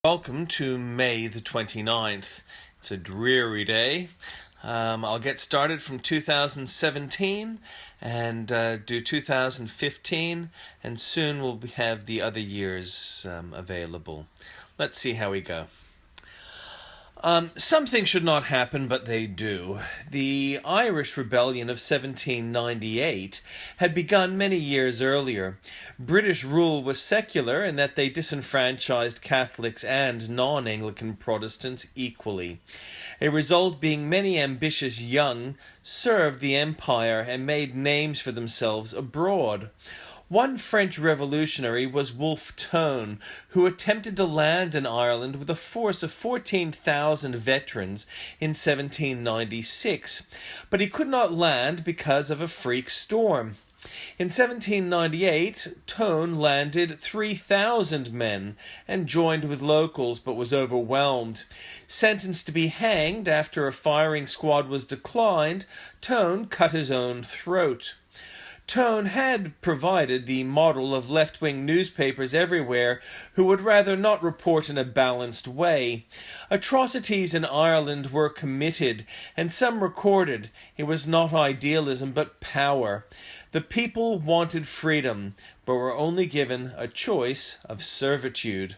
Welcome to May the 29th. It's a dreary day. I'll get started from 2017 and do 2015, and soon we'll have the other years available. Let's see how we go. Some things should not happen, but they do. The Irish Rebellion of 1798 had begun many years earlier. British rule was secular in that they disenfranchised Catholics and non-Anglican Protestants equally. A result being many ambitious young served the empire and made names for themselves abroad. One French revolutionary was Wolfe Tone, who attempted to land in Ireland with a force of 14,000 veterans in 1796, but he could not land because of a freak storm. In 1798, Tone landed 3,000 men and joined with locals, but was overwhelmed. Sentenced to be hanged after a firing squad was declined, Tone cut his own throat. Tone had provided the model of left-wing newspapers everywhere who would rather not report in a balanced way. Atrocities in Ireland were committed, and some recorded. It was not idealism but power. The people wanted freedom, but were only given a choice of servitude.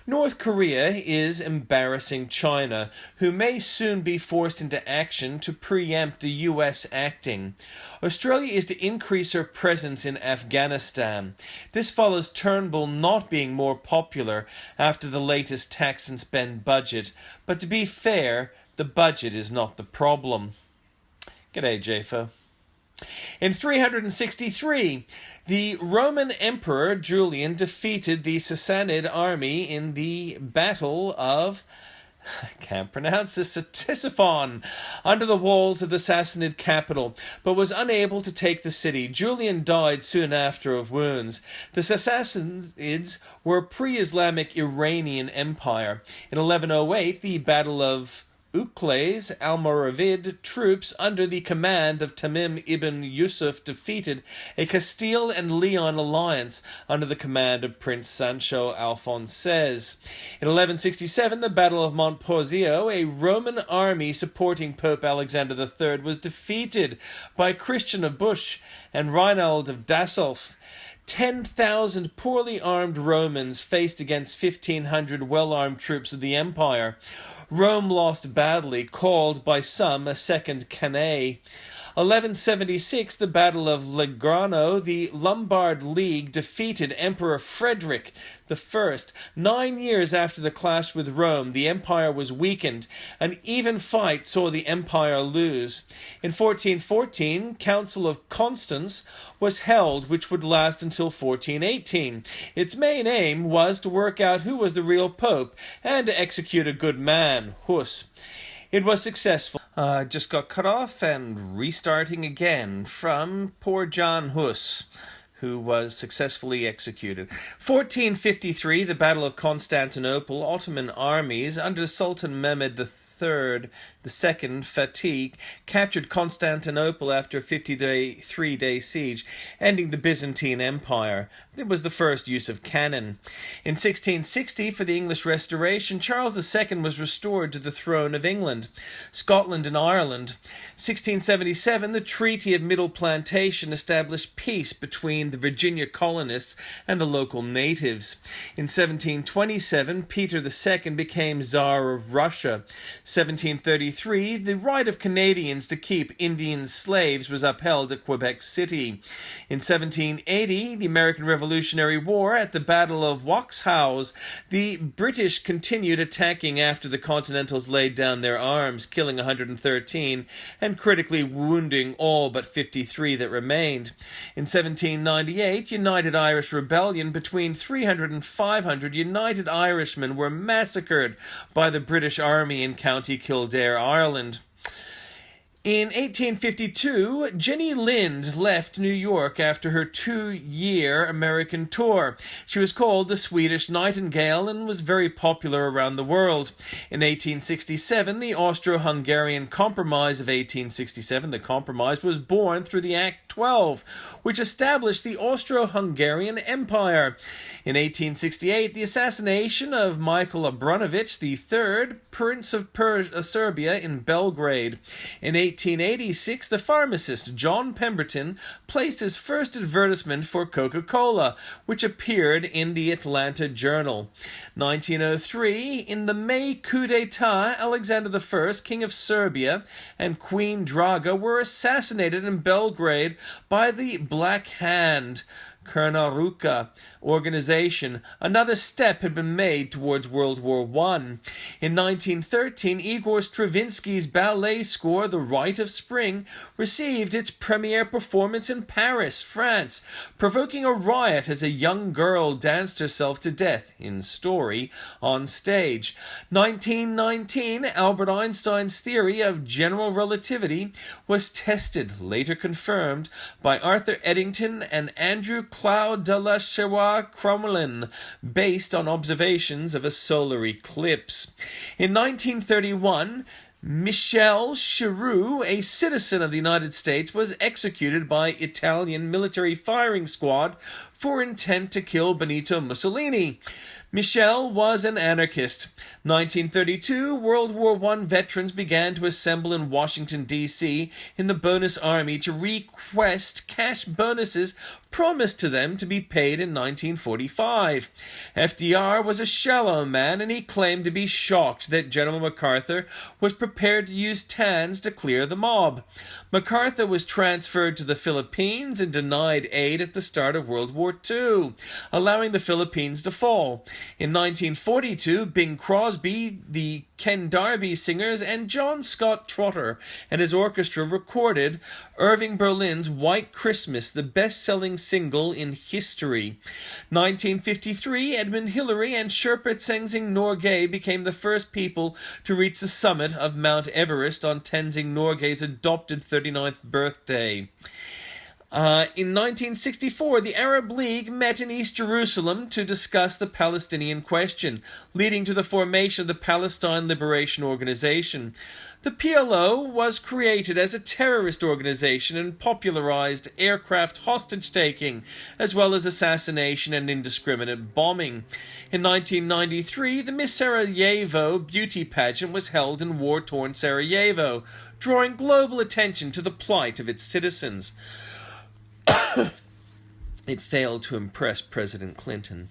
North Korea is embarrassing China, who may soon be forced into action to preempt the US acting. Australia is to increase her presence in Afghanistan. This follows Turnbull not being more popular after the latest tax and spend budget. But to be fair, the budget is not the problem. G'day, JFO. In 363, the Roman Emperor Julian defeated the Sassanid army in the Battle of Ctesiphon, under the walls of the Sassanid capital, but was unable to take the city. Julian died soon after of wounds. The Sassanids were a pre-Islamic Iranian empire. In 1108, the Battle of Uclais, Almoravid troops under the command of Tamim ibn Yusuf defeated a Castile and Leon alliance under the command of Prince Sancho Alfonses. In 1167, the Battle of Montpozio, a Roman army supporting Pope Alexander III, was defeated by Christian of Bush and Reinald of Dassulf. 10,000 poorly armed Romans faced against 1,500 well-armed troops of the empire. Rome lost badly, called by some a second Cannae. 1176, the Battle of Legrano, the Lombard League defeated Emperor Frederick I. 9 years after the clash with Rome, the empire was weakened. An even fight saw the empire lose. In 1414, Council of Constance was held, which would last until 1418. Its main aim was to work out who was the real pope and to execute a good man, Hus. It was successful. Just got cut off and restarting again from poor John Hus, who was successfully executed. 1453, the Battle of Constantinople, Ottoman armies under Sultan Mehmed the Second Fatih captured Constantinople after a 53-day siege, ending the Byzantine Empire. It was the first use of cannon. In 1660, for the English Restoration, Charles II was restored to the throne of England, Scotland and Ireland. 1677, the Treaty of Middle Plantation established peace between the Virginia colonists and the local natives. In 1727, Peter II became Tsar of Russia. 1733, the right of Canadians to keep Indian slaves was upheld at Quebec City. In 1780, the American Revolutionary War, at the Battle of Waxhaws, the British continued attacking after the Continentals laid down their arms, killing 113 and critically wounding all but 53 that remained. In 1798, United Irish Rebellion, between 300 and 500 United Irishmen were massacred by the British Army in County Kildare, Ireland. In 1852, Jenny Lind left New York after her 2-year American tour. She was called the Swedish Nightingale and was very popular around the world. In 1867, the Austro-Hungarian Compromise of 1867, the Compromise, was born through the 12, which established the Austro-Hungarian Empire. In 1868, the assassination of Michael Abramovich III, Prince of Serbia, in Belgrade. In 1886, the pharmacist John Pemberton placed his first advertisement for Coca-Cola, which appeared in the Atlanta Journal. 1903, in the May coup d'etat, Alexander I, King of Serbia, and Queen Draga were assassinated in Belgrade by the Black Hand Krnaruka organization. Another step had been made towards World War I. In 1913, Igor Stravinsky's ballet score, The Rite of Spring, received its premiere performance in Paris, France, provoking a riot as a young girl danced herself to death, in story, on stage. 1919, Albert Einstein's theory of general relativity was tested, later confirmed, by Arthur Eddington and Andrew Cloud de la Crommelin, based on observations of a solar eclipse. In 1931, Michel Chiroux, a citizen of the United States, was executed by Italian military firing squad for intent to kill Benito Mussolini. Michel was an anarchist. 1932, World War I veterans began to assemble in Washington, D.C. in the bonus army to request cash bonuses promised to them to be paid in 1945. FDR was a shallow man, and he claimed to be shocked that General MacArthur was prepared to use TANs to clear the mob. MacArthur was transferred to the Philippines and denied aid at the start of World War II, allowing the Philippines to fall. In 1942, Bing Crosby, the Ken Darby Singers, and John Scott Trotter and his orchestra recorded Irving Berlin's White Christmas, the best-selling single in history. 1953, Edmund Hillary and Sherpa Tenzing Norgay became the first people to reach the summit of Mount Everest on Tenzing Norgay's adopted 39th birthday. In 1964, the Arab League met in East Jerusalem to discuss the Palestinian question, leading to the formation of the Palestine Liberation Organization. The PLO was created as a terrorist organization and popularized aircraft hostage-taking, as well as assassination and indiscriminate bombing. In 1993, the Miss Sarajevo beauty pageant was held in war-torn Sarajevo, drawing global attention to the plight of its citizens. It failed to impress President Clinton.